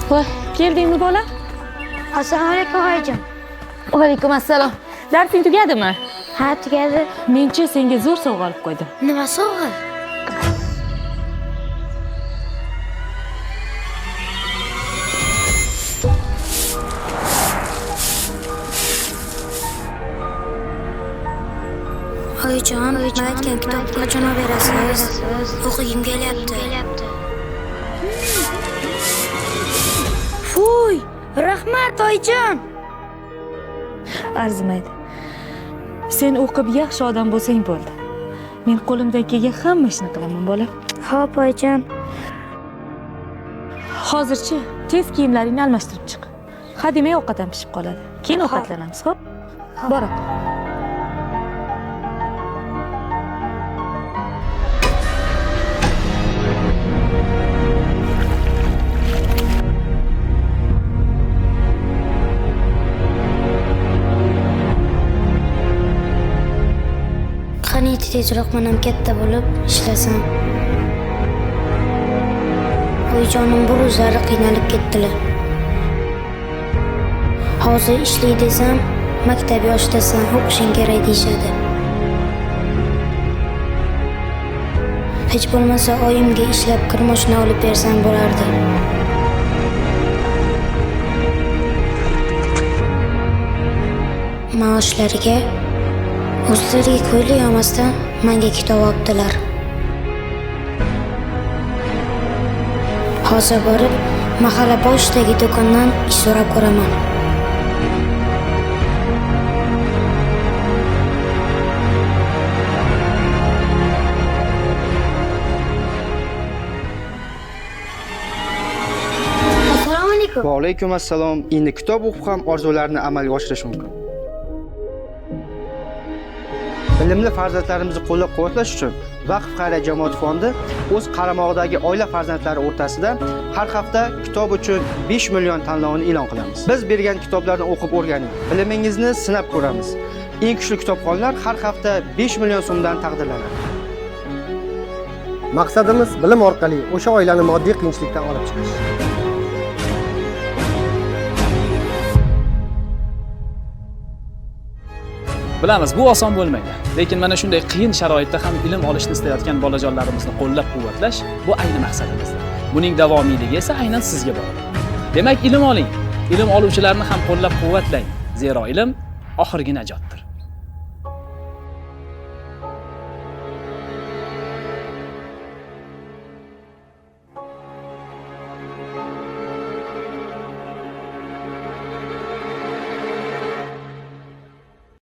Voy, keldingmi bola? Assalomu alaykum oyijon. Va alaykum assalom. Darsing tugadimi? Ha, tugadi. Men-chi senga zo'r sovg'a olib qo'ydim. Nima sovg'a? Oyijon, men aytgan kitobni qachon berasiz? O'qigim kelyapti. Fuy, rahmat oyijon. Arzimaydi. Sen o'qib yaxshi odam bo'lsang bo'ldi. Men qo'limdan kelgan hamma ishni qilaman, bola. Xo'p oyijon. Hozirchi tez kiyimlaringni almashtirib chiq. Hademay ovqatam pishib qoladi. Keyin ovqatlanamiz, xo'p? Bora qol. Qaniydi tezroq men ham katta bo'lib ishlasam. Oyijonim bir o'zlari qiynalib ketdilar. Hozir ishlay desam, maktab yoshdasan, o'qishing kerak deyishadi. Hech bo'lmasa oyimga ishlab kirmochni olib bersam bo'lardi. Maoshlariga o'zlariga ko'ylak olmasdan menga kitob olibdilar. Hozir borib, mahalla boshidagi do'kondan ish so'rab ko'raman. Assalomu alaykum. Va alaykum assalom. Endi kitob o'qib ham orzularni amalga oshirish mumkin. Bilimli farzandlarimizni qo'llab-quvvatlash uchun Vaqf xayriya jamoat fondi o'z qaramog'idagi oila farzandlari o'rtasida har hafta kitob uchun 5 million tanlovini e'lon qilamiz. Biz bergan kitoblarni o'qib o'rganing, bilimingizni sinab ko'ramiz. Eng kuchli kitobxonlar har hafta 5 million so'mdan taqdirlanadi. Maqsadimiz bilim orqali o'sha oilani moddiy qiyinchilikdan olib chiqish. Bilamiz, bu oson bo'lmaydi. Lekin mana shunday qiyin sharoitda ham ilm olishni istayotgan bolajonlarimizni qo'llab-quvvatlash bu ayni maqsadimiz. Buning davomiyligi esa aynan sizga bog'liq. Demak, ilm oling. Ilm oluvchilarni ham qo'llab-quvvatlang. Zero ilm oxirgi najotdir.